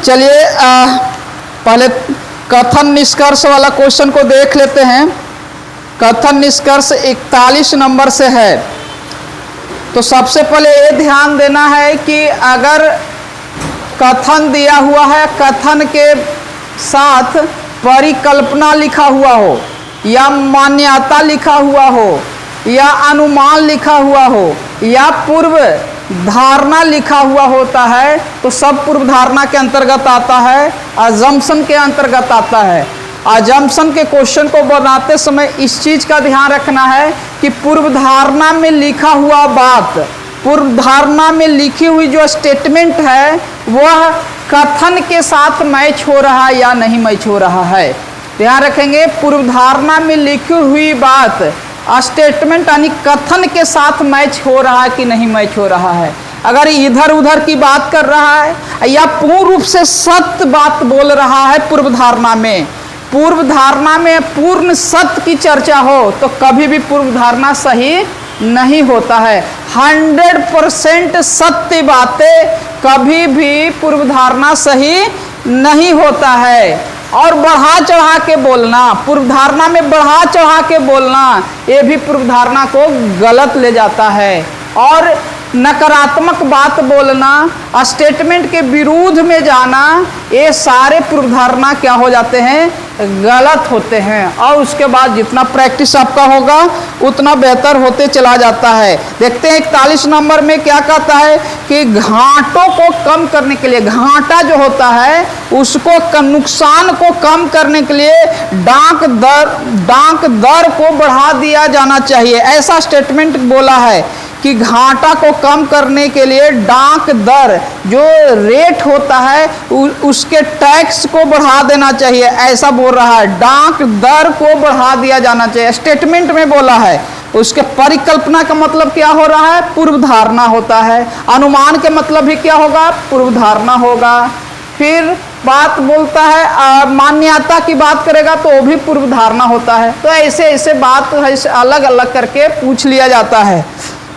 चलिए पहले कथन निष्कर्ष वाला क्वेश्चन को देख लेते हैं। कथन निष्कर्ष 41 नंबर से है। तो सबसे पहले ये ध्यान देना है कि अगर कथन दिया हुआ है, कथन के साथ परिकल्पना लिखा हुआ हो या मान्यता लिखा हुआ हो या अनुमान लिखा हुआ हो या पूर्व धारणा लिखा हुआ होता है तो सब पूर्व धारणा के अंतर्गत आता है, अजम्पशन के अंतर्गत आता है। अजम्पशन के क्वेश्चन को बनाते समय इस चीज का ध्यान रखना है कि पूर्व धारणा में लिखा हुआ बात, पूर्व धारणा में लिखी हुई जो स्टेटमेंट है वह कथन के साथ मैच हो रहा है या नहीं मैच हो रहा है। ध्यान रखेंगे, पूर्व धारणा में लिखी हुई बात स्टेटमेंट यानी कथन के साथ मैच हो रहा है कि नहीं मैच हो रहा है। अगर इधर उधर की बात कर रहा है या पूर्ण रूप से सत्य बात बोल रहा है, पूर्व धारणा में पूर्ण सत्य की चर्चा हो तो कभी भी पूर्व धारणा सही नहीं होता है। 100% सत्य बातें कभी भी पूर्व धारणा सही नहीं होता है। और बढ़ा चढ़ा के बोलना, पूर्व धारणा में बढ़ा चढ़ा के बोलना, ये भी पूर्व धारणा को गलत ले जाता है। और नकारात्मक बात बोलना, स्टेटमेंट के विरुद्ध में जाना, ये सारे पूर्व धारणा क्या हो जाते हैं, गलत होते हैं। और उसके बाद जितना प्रैक्टिस आपका होगा उतना बेहतर होते चला जाता है। देखते हैं 41 नंबर में क्या कहता है कि घाटों को कम करने के लिए, घाटा जो होता है उसको नुकसान को कम करने के लिए डाक दर को बढ़ा दिया जाना चाहिए। ऐसा स्टेटमेंट बोला है कि घाटा को कम करने के लिए डाक दर जो रेट होता है उसके टैक्स को बढ़ा देना चाहिए, ऐसा बोल रहा है। डाक दर को बढ़ा दिया जाना चाहिए, स्टेटमेंट में बोला है। उसके परिकल्पना का मतलब क्या हो रहा है, पूर्व धारणा होता है। अनुमान के मतलब भी क्या होगा, पूर्व धारणा होगा। फिर बात बोलता है मान्यता की बात करेगा तो वो भी पूर्व धारणा होता है। तो ऐसे ऐसे बात अलग अलग करके पूछ लिया जाता है।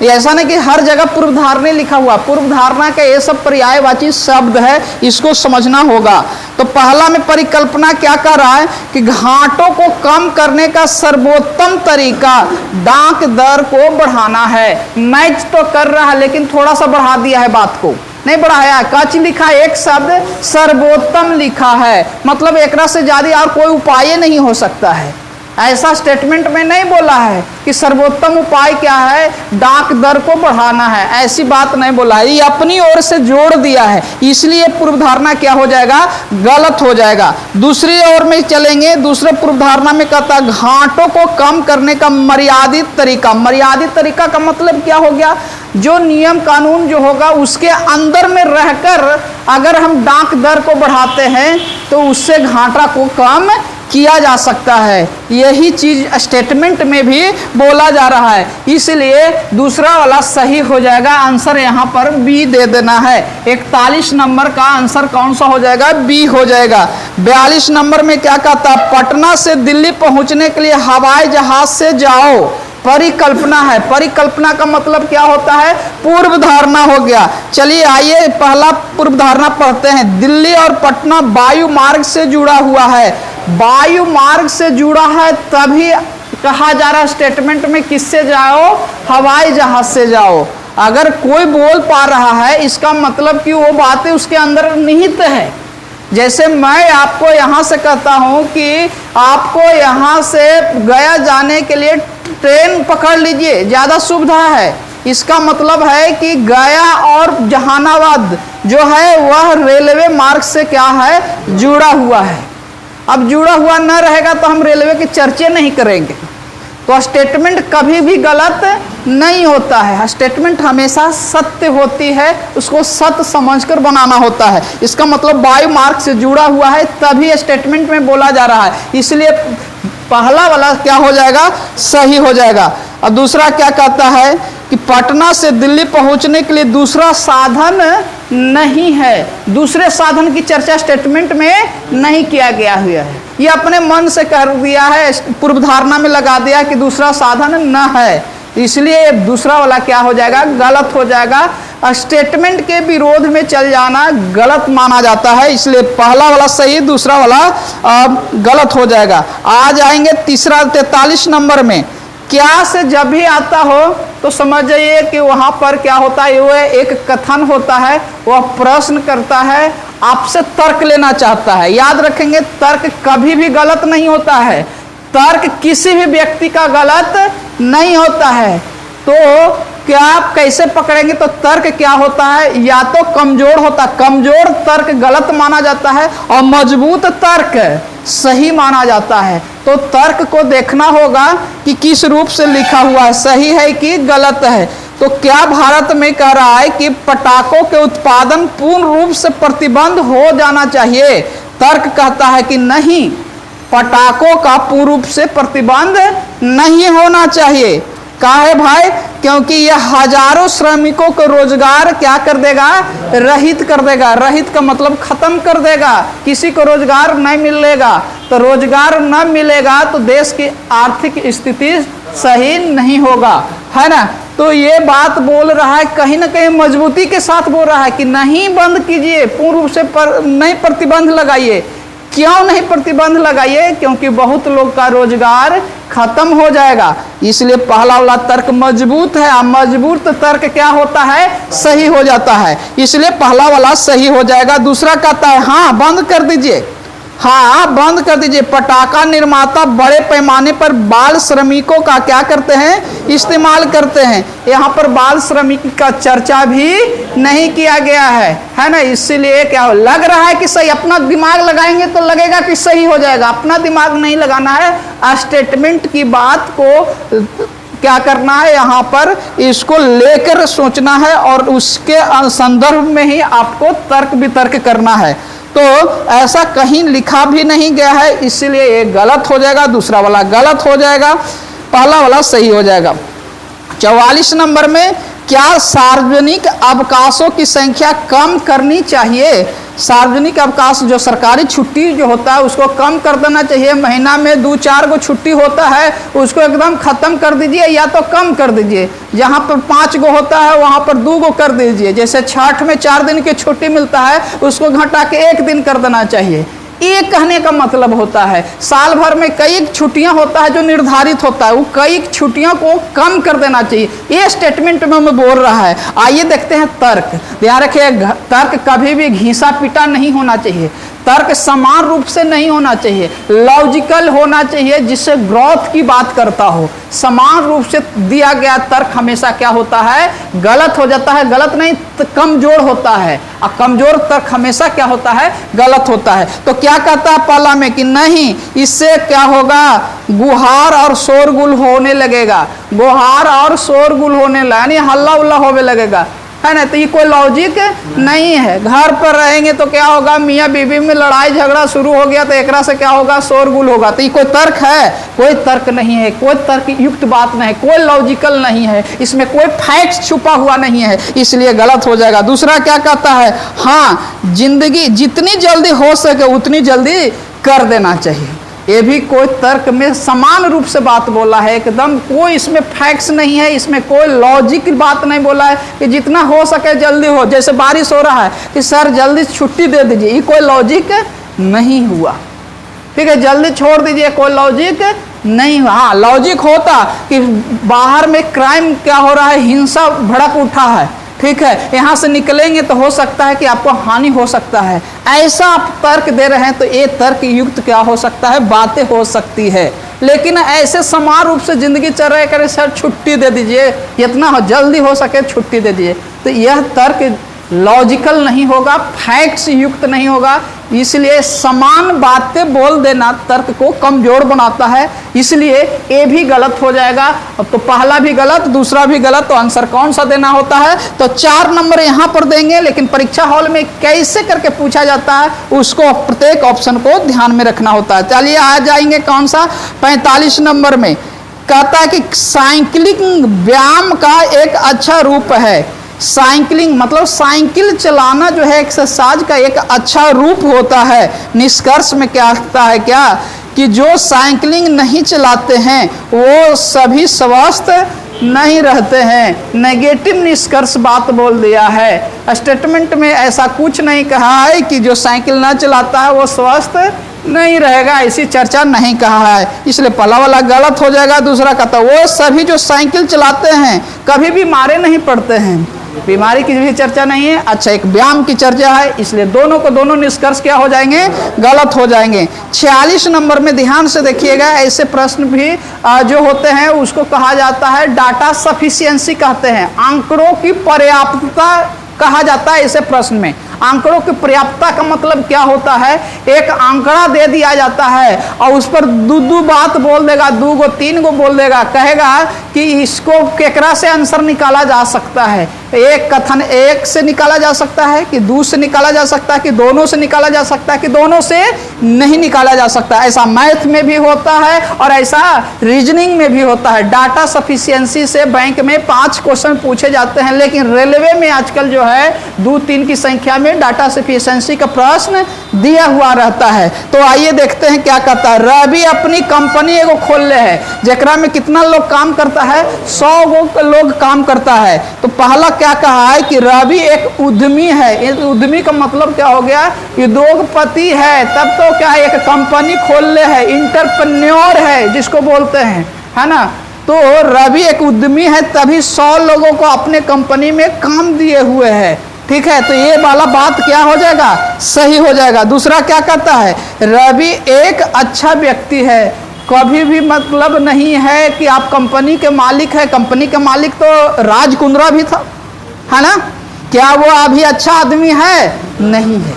ऐसा नहीं कि हर जगह पूर्व धारणा लिखा हुआ, पूर्व धारणा का ये सब पर्यायवाची शब्द है, इसको समझना होगा। तो पहला में परिकल्पना क्या कर रहा है कि घाटों को कम करने का सर्वोत्तम तरीका डाक दर को बढ़ाना है। मैच तो कर रहा है लेकिन थोड़ा सा बढ़ा दिया है, बात को नहीं बढ़ाया। कच लिखा एक शब्द सर्वोत्तम लिखा है, मतलब एक से ज्यादा और कोई उपाय नहीं हो सकता है। ऐसा स्टेटमेंट में नहीं बोला है कि सर्वोत्तम उपाय क्या है, डाक दर को बढ़ाना है, ऐसी बात नहीं बोला है। ये अपनी ओर से जोड़ दिया है, इसलिए पूर्व धारणा क्या हो जाएगा, गलत हो जाएगा। दूसरी ओर में चलेंगे, दूसरे पूर्व धारणा में कहता है घाटों को कम करने का मर्यादित तरीका। मर्यादित तरीका का मतलब क्या हो गया, जो नियम कानून जो होगा उसके अंदर में रहकर अगर हम डाक दर को बढ़ाते हैं तो उससे घाटा को कम किया जा सकता है। यही चीज स्टेटमेंट में भी बोला जा रहा है, इसलिए दूसरा वाला सही हो जाएगा। आंसर यहाँ पर बी दे देना है। 41 नंबर का आंसर कौन सा हो जाएगा, बी हो जाएगा। 42 नंबर में क्या कहता, पटना से दिल्ली पहुंचने के लिए हवाई जहाज से जाओ। परिकल्पना है, परिकल्पना का मतलब क्या होता है, पूर्व धारणा हो गया। चलिए आइए पहला पूर्व धारणा पढ़ते हैं। दिल्ली और पटना वायु मार्ग से जुड़ा हुआ है। वायु मार्ग से जुड़ा है तभी कहा जा रहा है स्टेटमेंट में किससे जाओ, हवाई जहाज से जाओ। अगर कोई बोल पा रहा है इसका मतलब कि वो बातें उसके अंदर निहित है। जैसे मैं आपको यहाँ से कहता हूँ कि आपको यहाँ से गया जाने के लिए ट्रेन पकड़ लीजिए, ज़्यादा सुविधा है। इसका मतलब है कि गया और जहानाबाद जो है वह रेलवे मार्ग से क्या है, जुड़ा हुआ है। अब जुड़ा हुआ न रहेगा तो हम रेलवे की चर्चा नहीं करेंगे। तो स्टेटमेंट कभी भी गलत नहीं होता है, स्टेटमेंट हमेशा सत्य होती है, उसको सत्य समझकर बनाना होता है। इसका मतलब वायु मार्ग से जुड़ा हुआ है तभी स्टेटमेंट में बोला जा रहा है, इसलिए पहला वाला क्या हो जाएगा, सही हो जाएगा। और दूसरा क्या कहता है कि पटना से दिल्ली पहुंचने के लिए दूसरा साधन नहीं है। दूसरे साधन की चर्चा स्टेटमेंट में नहीं किया गया हुआ है, ये अपने मन से कर दिया है, पूर्व धारणा में लगा दिया कि दूसरा साधन न है, इसलिए दूसरा वाला क्या हो जाएगा, गलत हो जाएगा। स्टेटमेंट के विरोध में चल जाना गलत माना जाता है, इसलिए पहला वाला सही, दूसरा वाला गलत हो जाएगा। आ जाएंगे तीसरा 43 नंबर में। क्या से जब भी आता हो तो समझ जाइए कि वहाँ पर क्या होता है, वह एक कथन होता है, वह प्रश्न करता है, आपसे तर्क लेना चाहता है। याद रखेंगे तर्क कभी भी गलत नहीं होता है, तर्क किसी भी व्यक्ति का गलत नहीं होता है। तो क्या आप कैसे पकड़ेंगे, तो तर्क क्या होता है, या तो कमजोर होता, कमजोर तर्क गलत माना जाता है और मजबूत तर्क सही माना जाता है। तो तर्क को देखना होगा कि किस रूप से लिखा हुआ है, सही है कि गलत है। तो क्या भारत में कह रहा है कि पटाखों के उत्पादन पूर्ण रूप से प्रतिबंध हो जाना चाहिए? तर्क कहता है कि नहीं, पटाखों का पूर्ण रूप से प्रतिबंध नहीं होना चाहिए। कहा है भाई, क्योंकि यह हजारों श्रमिकों को रोजगार क्या कर देगा, रहित कर देगा। रहित का मतलब खत्म कर देगा, किसी को रोजगार नहीं मिलेगा। तो रोजगार न मिलेगा तो देश की आर्थिक स्थिति सही नहीं होगा, है ना। तो ये बात बोल रहा है, कहीं ना कहीं मजबूती के साथ बोल रहा है कि नहीं बंद कीजिए, पूर्ण रूप से नहीं प्रतिबंध लगाइए। क्यों नहीं प्रतिबंध लगाइए? क्योंकि बहुत लोग का रोजगार खत्म हो जाएगा। इसलिए पहला वाला तर्क मजबूत है, मजबूत तर्क क्या होता है, सही हो जाता है, इसलिए पहला वाला सही हो जाएगा। दूसरा कहता है हाँ बंद कर दीजिए, हाँ बंद कर दीजिए। पटाखा निर्माता बड़े पैमाने पर बाल श्रमिकों का क्या करते हैं, इस्तेमाल करते हैं। यहाँ पर बाल श्रमिक का चर्चा भी नहीं किया गया है ना। इसीलिए क्या हो, लग रहा है कि सही, अपना दिमाग लगाएंगे तो लगेगा कि सही हो जाएगा। अपना दिमाग नहीं लगाना है, स्टेटमेंट की बात को क्या करना है, यहाँ पर इसको लेकर सोचना है और उसके संदर्भ में ही आपको तर्क वितर्क करना है। तो ऐसा कहीं लिखा भी नहीं गया है, इसलिए ये गलत हो जाएगा, दूसरा वाला गलत हो जाएगा, पहला वाला सही हो जाएगा। 44 नंबर में, क्या सार्वजनिक अवकाशों की संख्या कम करनी चाहिए? सार्वजनिक अवकाश जो सरकारी छुट्टी जो होता है उसको कम कर देना चाहिए। महीना में 2-4 गो छुट्टी होता है, उसको एकदम खत्म कर दीजिए या तो कम कर दीजिए। जहाँ पर 5 गो होता है वहाँ पर 2 गो कर दीजिए। जैसे छठ में 4 दिन की छुट्टी मिलता है, उसको घटा के 1 दिन कर देना चाहिए। ये कहने का मतलब होता है साल भर में कई छुट्टियां होता है जो निर्धारित होता है, वो कई छुट्टियों को कम कर देना चाहिए। ये स्टेटमेंट में मैं बोल रहा है। आइए देखते हैं तर्क। ध्यान रखिए, तर्क कभी भी घिसा पीटा नहीं होना चाहिए, तर्क समान रूप से नहीं होना चाहिए, लॉजिकल होना चाहिए, जिससे ग्रोथ की बात करता हो। समान रूप से दिया गया तर्क हमेशा क्या होता है, गलत हो जाता है। गलत नहीं तो कमजोर होता है, और कमजोर तर्क हमेशा क्या होता है, गलत होता है। तो क्या कहता है पहला में कि नहीं, इससे क्या होगा, गुहार और शोरगुल होने लगेगा। गुहार और शोरगुल होने लगा यानी हल्ला उल्ला होने लगेगा, है ना। तो ये कोई लॉजिक नहीं है। घर पर रहेंगे तो क्या होगा, मियाँ बीवी में लड़ाई झगड़ा शुरू हो गया तो एकरा से क्या होगा, शोरगुल होगा। तो ये कोई तर्क है? कोई तर्क नहीं है, कोई तर्क युक्त बात नहीं है, कोई लॉजिकल नहीं है, इसमें कोई फैक्ट छुपा हुआ नहीं है, इसलिए गलत हो जाएगा। दूसरा क्या कहता है, हाँ जिंदगी जितनी जल्दी हो सके उतनी जल्दी कर देना चाहिए। ये भी कोई तर्क में समान रूप से बात बोला है, एकदम कोई इसमें फैक्ट्स नहीं है, इसमें कोई लॉजिक बात नहीं बोला है कि जितना हो सके जल्दी हो। जैसे बारिश हो रहा है कि सर जल्दी छुट्टी दे दीजिए, ये कोई लॉजिक नहीं हुआ, ठीक है। जल्दी छोड़ दीजिए, कोई लॉजिक नहीं हुआ। हाँ लॉजिक होता कि बाहर में क्राइम क्या हो रहा है, हिंसा भड़क उठा है, ठीक है, यहाँ से निकलेंगे तो हो सकता है कि आपको हानि हो सकता है, ऐसा आप तर्क दे रहे हैं तो ये तर्क युक्त क्या हो सकता है, बातें हो सकती है। लेकिन ऐसे समान रूप से जिंदगी चल रहे करे, सर छुट्टी दे दीजिए, जितना हो जल्दी हो सके छुट्टी दे दीजिए, तो यह तर्क लॉजिकल नहीं होगा, फैक्ट्स युक्त नहीं होगा। इसलिए समान बातें बोल देना तर्क को कमजोर बनाता है, इसलिए ये भी गलत हो जाएगा। अब तो पहला भी गलत, दूसरा भी गलत, तो आंसर कौन सा देना होता है, तो 4 नंबर यहाँ पर देंगे। लेकिन परीक्षा हॉल में कैसे करके पूछा जाता है उसको प्रत्येक ऑप्शन को ध्यान में रखना होता है। चलिए आ जाएंगे कौन सा, 45 नंबर में कहता है कि साइकिलिंग व्यायाम का एक अच्छा रूप है। साइकिलिंग मतलब साइकिल चलाना जो है एक्सरसाइज का एक अच्छा रूप होता है। निष्कर्ष में क्या कहता है, क्या कि जो साइकिलिंग नहीं चलाते हैं वो सभी स्वस्थ नहीं रहते हैं। नेगेटिव निष्कर्ष बात बोल दिया है। स्टेटमेंट में ऐसा कुछ नहीं कहा है कि जो साइकिल ना चलाता है वो स्वस्थ नहीं रहेगा, ऐसी चर्चा नहीं कहा है, इसलिए पहला वाला गलत हो जाएगा। दूसरा कहता है वो सभी जो साइकिल चलाते हैं कभी भी बीमार नहीं पड़ते हैं, बीमारी की भी चर्चा नहीं है। अच्छा, एक व्यायाम की चर्चा है, इसलिए दोनों को दोनों निष्कर्ष क्या हो जाएंगे, गलत हो जाएंगे। 46 नंबर में ध्यान से देखिएगा, ऐसे प्रश्न भी जो होते हैं उसको कहा जाता है डाटा सफिशिएंसी कहते हैं, आंकड़ों की पर्याप्तता कहा जाता है। ऐसे प्रश्न में आंकड़ों की पर्याप्तता का मतलब क्या होता है, एक आंकड़ा दे दिया जाता है और उस पर दो बात बोल देगा, 2 गो 3 गो बोल देगा, कहेगा कि इसको केकरा से आंसर निकाला जा सकता है, एक कथन एक से निकाला जा सकता है कि 2 से निकाला जा सकता है कि दोनों से निकाला जा सकता है कि दोनों से नहीं निकाला जा सकता। ऐसा मैथ में भी होता है और ऐसा रीजनिंग में भी होता है। डाटा सफिशिएंसी से बैंक में 5 क्वेश्चन पूछे जाते हैं, लेकिन रेलवे में आजकल जो है 2-3 की संख्या में डाटा सफिशिएंसी का प्रश्न दिया हुआ रहता है। तो आइए देखते हैं क्या कहता है। रवि अपनी कंपनी एगो खोल ले है, जेकरा में कितना लोग काम करता है, 100 गो लोग काम करता है। तो पहला क्या कहा है कि रवि एक उद्यमी है। उद्यमी का मतलब क्या हो गया, उद्योगपति है, तब तो क्या एक कंपनी खोल ले है, इंटरप्रेन्योर है जिसको बोलते हैं, है ना। तो रवि एक उद्यमी है तभी 100 लोगों को अपने कंपनी में काम दिए हुए है, ठीक है। तो ये वाला बात क्या हो जाएगा, सही हो जाएगा। दूसरा क्या कहता है, रवि एक अच्छा व्यक्ति है। कभी भी मतलब नहीं है कि आप कंपनी के मालिक है, कंपनी के मालिक तो राज कुंद्रा भी था, है ना, क्या वो अभी अच्छा आदमी है, नहीं है।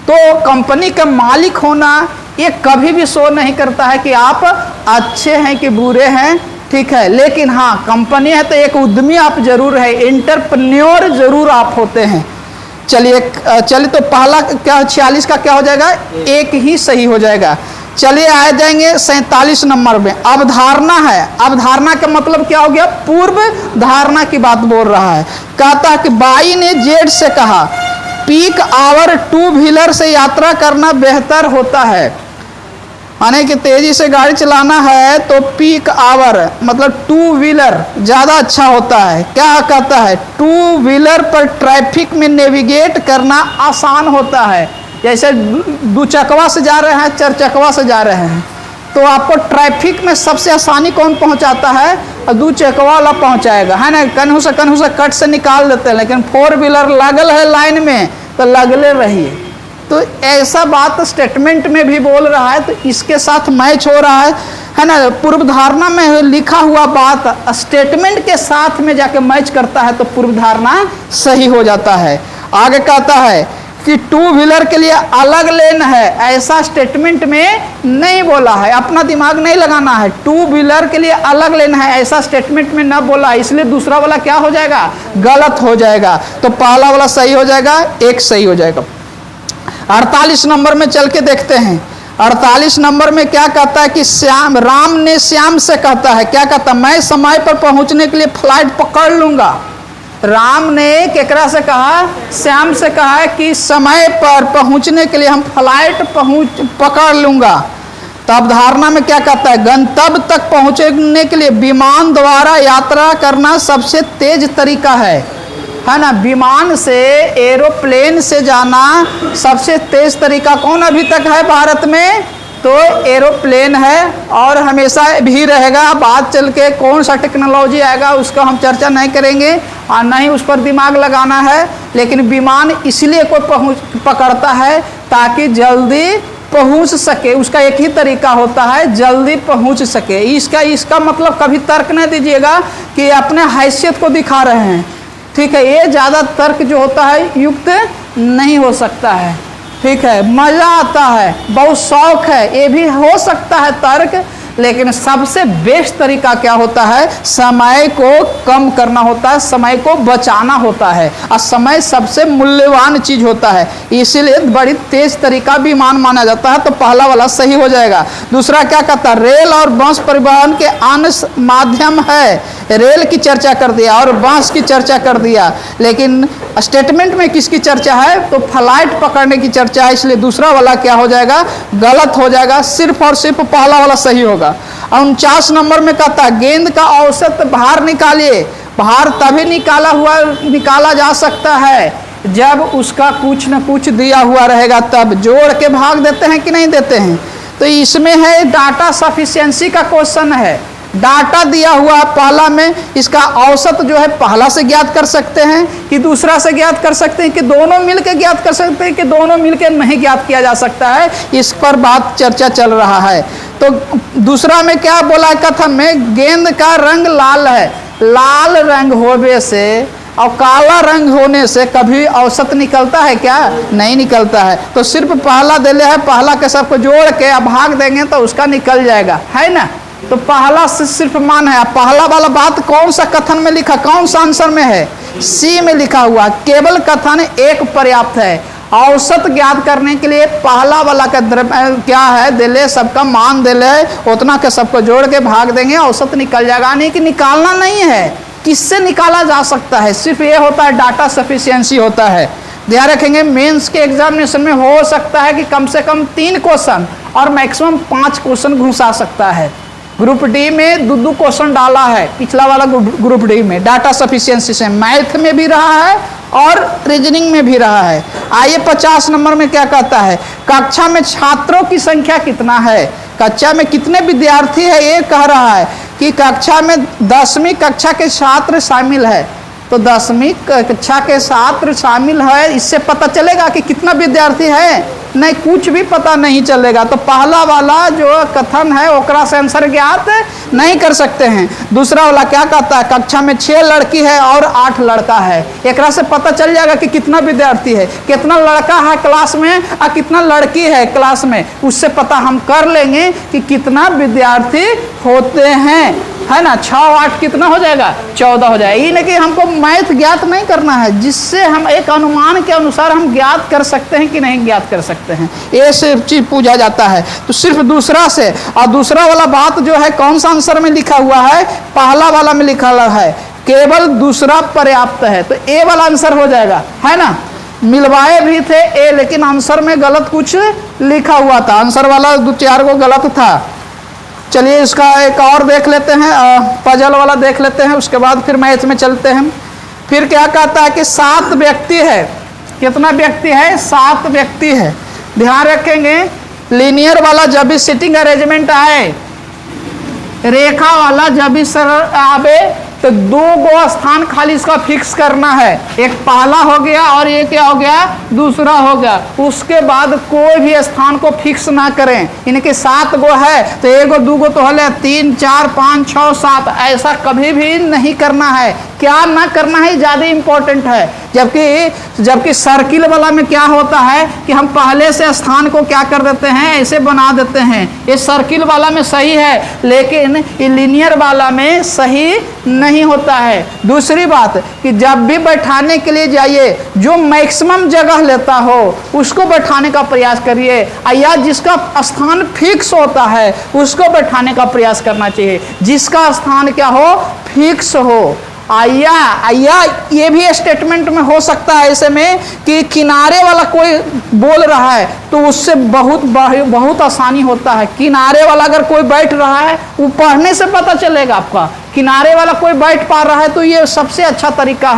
तो कंपनी का मालिक होना ये कभी भी शो नहीं करता है कि आप अच्छे हैं कि बुरे हैं, ठीक है। लेकिन हाँ, कंपनी है तो एक उद्यमी आप जरूर है, एंटरप्रेन्योर जरूर आप होते हैं। चलिए तो पहला क्या 46 का क्या हो जाएगा, एक ही सही हो जाएगा। चलिए आ जाएंगे 47 नंबर में। अवधारणा है, अवधारणा का मतलब क्या हो गया, पूर्व धारणा की बात बोल रहा है। कहता है कि बाई ने जेड से कहा पीक आवर 2 व्हीलर से यात्रा करना बेहतर होता है, यानी कि तेजी से गाड़ी चलाना है तो पीक आवर मतलब 2 व्हीलर ज़्यादा अच्छा होता है। क्या कहता है, 2 व्हीलर पर ट्रैफिक में नेविगेट करना आसान होता है। जैसे 2 चकवा से जा रहे हैं, 4 चकवा से जा रहे हैं, तो आपको ट्रैफिक में सबसे आसानी कौन पहुंचाता है, 2 चकवा वाला पहुंचाएगा, है ना। कन्हू से कट से निकाल देते हैं, लेकिन 4 व्हीलर लगल है लाइन में तो लगले रहिए। तो ऐसा बात स्टेटमेंट में भी बोल रहा है, तो इसके साथ मैच हो रहा है ना। पूर्व धारणा में लिखा हुआ बात स्टेटमेंट के साथ में जाके मैच करता है तो पूर्व धारणा सही हो जाता है। आगे कहता है कि 2 व्हीलर के लिए अलग लेन है, ऐसा स्टेटमेंट में नहीं बोला है, अपना दिमाग नहीं लगाना है। 2 व्हीलर के लिए अलग लेन है, ऐसा स्टेटमेंट में ना बोला है, इसलिए दूसरा वाला क्या हो जाएगा, गलत हो जाएगा। तो पहला वाला सही हो जाएगा, एक सही हो जाएगा। 48 नंबर में चल के देखते हैं। 48 नंबर में क्या कहता है कि राम ने श्याम से कहता है, क्या कहता है, मैं समय पर पहुंचने के लिए फ्लाइट पकड़ लूंगा। राम ने केकरा से कहा, श्याम से कहा है कि समय पर पहुंचने के लिए हम फ्लाइट पकड़ लूंगा। तो अवधारणा में क्या कहता है, गंतव्य तक पहुंचने के लिए विमान द्वारा यात्रा करना सबसे तेज तरीका है ना। विमान से, एरोप्लेन से जाना सबसे तेज तरीका कौन अभी तक है भारत में, तो एरोप्लेन है और हमेशा भी रहेगा। बात चल के कौन सा टेक्नोलॉजी आएगा उसका हम चर्चा नहीं करेंगे और नहीं उस पर दिमाग लगाना है। लेकिन विमान इसलिए कोई पकड़ता है ताकि जल्दी पहुंच सके, उसका एक ही तरीका होता है, जल्दी पहुंच सके। इसका मतलब कभी तर्क नहीं दीजिएगा कि अपने हैसियत को दिखा रहे हैं, ठीक है। ये ज़्यादा तर्क जो होता है युक्त नहीं हो सकता है, ठीक है। मज़ा आता है, बहुत शौक है, ये भी हो सकता है तर्क, लेकिन सबसे बेस्ट तरीका क्या होता है, समय को कम करना होता है, समय को बचाना होता है, और समय सबसे मूल्यवान चीज होता है, इसीलिए बड़ी तेज तरीका विमान माना जाता है। तो पहला वाला सही हो जाएगा। दूसरा क्या कहता है, रेल और बस परिवहन के अन्य माध्यम है। रेल की चर्चा कर दिया और बस की चर्चा कर दिया, लेकिन स्टेटमेंट में किसकी चर्चा है, तो फ्लाइट पकड़ने की चर्चा है, इसलिए दूसरा वाला क्या हो जाएगा, गलत हो जाएगा। सिर्फ और सिर्फ पहला वाला सही होगा। और 49 नंबर में कहता है गेंद का औसत भार निकालिए। भार तभी निकाला जा सकता है जब उसका कुछ न कुछ दिया हुआ रहेगा, तब जोड़ के भाग देते हैं कि नहीं देते हैं। तो इसमें है डाटा सफिशिएंसी का क्वेश्चन है। डाटा दिया हुआ पहला में, इसका औसत जो है पहला से ज्ञात कर सकते हैं कि दूसरा से ज्ञात कर सकते हैं कि दोनों मिलकर ज्ञात कर सकते हैं कि दोनों मिलकर नहीं ज्ञात किया जा सकता है। इस पर बात चर्चा चल रहा है। तो दूसरा में क्या बोला है कथन में, गेंद का रंग लाल है। लाल रंग होने से और काला रंग होने से कभी औसत निकलता है क्या? नहीं निकलता है। तो सिर्फ पहला दिले है, पहला के सबको जोड़ के अब भाग देंगे तो उसका निकल जाएगा, है ना। तो पहला से सिर्फ मान है। पहला वाला बात कौन सा कथन में लिखा, कौन सा आंसर में है? सी में लिखा हुआ। केवल कथन एक पर्याप्त है। औसत ज्ञात करने के लिए पहला वाला का क्या है, दिले सबका मान दिले उतना के सबको जोड़ के भाग देंगे, औसत निकल जाएगा। नहीं कि निकालना नहीं है, किससे निकाला जा सकता है, सिर्फ ये होता है डाटा सफिशिएंसी होता है। ध्यान रखेंगे मेंस के एग्जामिनेशन में हो सकता है कि कम से कम 3 क्वेश्चन और मैक्सिमम 5 क्वेश्चन घुसा सकता है। ग्रुप डी में 2 क्वेश्चन डाला है, पिछला वाला ग्रुप डी में डाटा सफिशिएंसी से, मैथ में भी रहा है और रीजनिंग में भी रहा है। आइए 50 नंबर में क्या कहता है, कक्षा में छात्रों की संख्या कितना है, कक्षा में कितने विद्यार्थी है, ये कह रहा है कि कक्षा में 10वीं कक्षा के छात्र शामिल है। तो 10वीं कक्षा के छात्र शामिल है, इससे पता चलेगा कि कितना विद्यार्थी है? नहीं, कुछ भी पता नहीं चलेगा। तो पहला वाला जो कथन है ओकरा से आंसर ज्ञात नहीं कर सकते हैं। दूसरा वाला क्या कहता है, कक्षा में 6 लड़की है और 8 लड़का है, एकरा से पता चल जाएगा कि कितना विद्यार्थी है, कितना लड़का है क्लास में और कितना लड़की है क्लास में, उससे पता हम कर लेंगे कि कितना विद्यार्थी होते हैं, है ना। 6 और 8 कितना हो जाएगा, 14 हो जाएगा। ये नहीं कि हमको मैथ ज्ञात नहीं करना है, जिससे हम एक अनुमान के अनुसार हम ज्ञात कर सकते हैं कि नहीं ज्ञात कर सकते हैं, ये सिर्फ चीज पूछा जाता है। तो सिर्फ दूसरा से, और दूसरा वाला बात जो है कौन सा आंसर में लिखा हुआ है, पहला वाला में लिखा हुआ है केवल दूसरा पर्याप्त है, तो ए वाला आंसर हो जाएगा, है ना। मिलवाए भी थे ए, लेकिन आंसर में गलत कुछ लिखा हुआ था, आंसर वाला 2-4 को गलत था। चलिए इसका एक और देख लेते हैं, पजल वाला देख लेते हैं, उसके बाद फिर मैथ में चलते हैं। फिर क्या कहता है कि 7 व्यक्ति है। कितना व्यक्ति है? 7 व्यक्ति है। ध्यान रखेंगे लीनियर वाला जब भी सिटिंग अरेंजमेंट आए, रेखा वाला जब भी सर आवे, तो 2 स्थान खाली इसका फिक्स करना है। एक पहला हो गया और ये क्या हो गया, दूसरा हो गया। उसके बाद कोई भी स्थान को फिक्स ना करें। इनके 7 गो है तो 1 2 गो तो हले 3 4 5 6 7, ऐसा कभी भी नहीं करना है। क्या ना करना है ज़्यादा इंपॉर्टेंट है। जबकि सर्किल वाला में क्या होता है कि हम पहले से स्थान को क्या कर देते हैं, ऐसे बना देते हैं। ये सर्किल वाला में सही है, लेकिन ये लीनियर वाला में सही नहीं होता है। दूसरी बात कि जब भी बैठाने के लिए जाइए, जो मैक्सिमम जगह लेता हो उसको बैठाने का प्रयास करिए, या जिसका स्थान फिक्स होता है उसको बैठाने का प्रयास करना चाहिए। जिसका स्थान क्या हो, फिक्स हो। आया ये भी स्टेटमेंट में हो सकता है ऐसे में कि किनारे वाला कोई बोल रहा है तो उससे बहुत आसानी होता है। किनारे वाला अगर कोई बैठ रहा है, वो पढ़ने से पता चलेगा आपका, किनारे वाला कोई बैठ पा रहा है तो ये सबसे अच्छा तरीका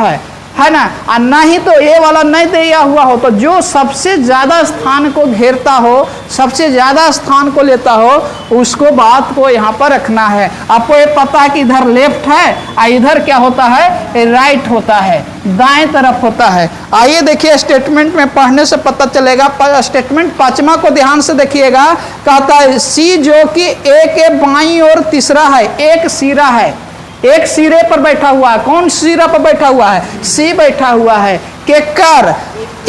है ना। और नहीं तो ये वाला नहीं दिया हुआ हो, तो जो सबसे ज़्यादा स्थान को घेरता हो, सबसे ज़्यादा स्थान को लेता हो, उसको बात को यहाँ पर रखना है। आपको ये पता है कि इधर लेफ्ट है और इधर क्या होता है, राइट होता है, दाएं तरफ होता है। आइए देखिए स्टेटमेंट में पढ़ने से पता चलेगा। स्टेटमेंट 5वां को ध्यान से देखिएगा। कहता है सी जो कि ए के बाईं ओर तीसरा है, एक सिरा है, एक सिरे पर बैठा हुआ है। कौन सिरा पर बैठा हुआ है, सी बैठा हुआ है। के कर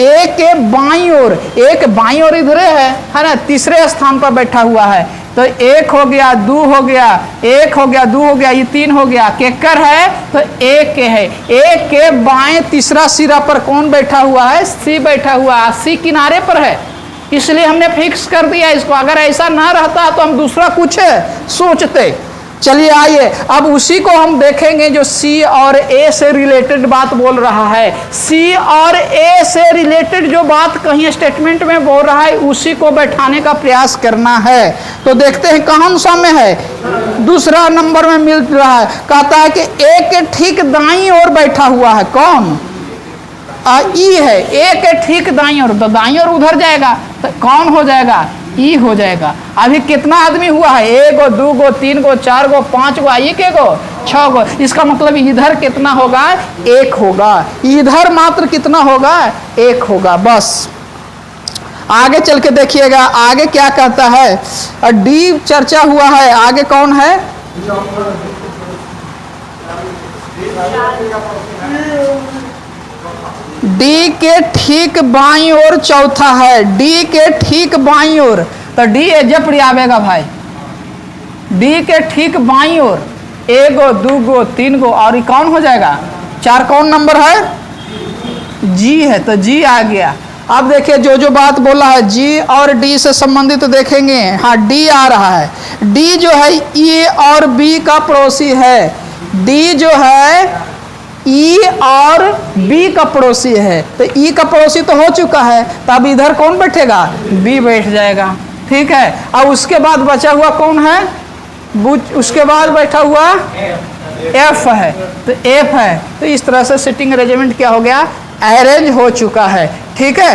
ए के बाईं ओर, एक बाईं ओर इधर है ना, तीसरे स्थान पर बैठा हुआ है। तो 1 हो गया, 2 हो गया, 1 हो गया, 2 हो गया, ये 3 हो गया। केकर है तो एक के है, एक के बाएं तीसरा सिरा पर कौन बैठा हुआ है, सी बैठा हुआ है। सी किनारे पर है, इसलिए हमने फिक्स कर दिया इसको। अगर ऐसा ना रहता तो हम दूसरा कुछ सोचते। चलिए आइए अब उसी को हम देखेंगे जो सी और ए से रिलेटेड बात बोल रहा है। सी और ए से रिलेटेड जो बात कहीं स्टेटमेंट में बोल रहा है, उसी को बैठाने का प्रयास करना है। तो देखते हैं कौन सा में है, दूसरा नंबर में मिल रहा है। कहता है कि ए के ठीक दाईं ओर बैठा हुआ है कौन? ई है। ए के ठीक दाईं ओर, तो दाईं ओर उधर जाएगा तो कौन हो जाएगा? ई हो जाएगा। अभी कितना आदमी हुआ है? 1 गो 2 गो 3 गो 4 गो 5 गो, आई के गो 6 गो। इसका मतलब इधर कितना होगा? 1 होगा। इधर मात्र कितना होगा? 1 होगा। बस आगे चल के देखिएगा आगे क्या कहता है। डी चर्चा हुआ है, आगे कौन है? डी के ठीक बाईं ओर चौथा है। डी के ठीक बाईं ओर, तो डी एजप्री आवेगा भाई। डी के ठीक बाईं ओर 1 गो 2 गो 3 गो और कौन हो जाएगा? 4 कौन नंबर है? जी है, तो जी आ गया। अब देखिए जो जो बात बोला है जी और डी से संबंधित तो देखेंगे। हाँ, डी आ रहा है। डी जो है ई और बी का पड़ोसी है। डी जो है ई और बी का पड़ोसी है, तो ई का पड़ोसी तो हो चुका है, तो अब इधर कौन बैठेगा? बी बैठ जाएगा। ठीक है। अब उसके बाद बचा हुआ कौन है? उसके बाद बैठा हुआ एफ है, तो एफ है। तो इस तरह से सिटिंग अरेंजमेंट क्या हो गया? अरेंज हो चुका है। ठीक है।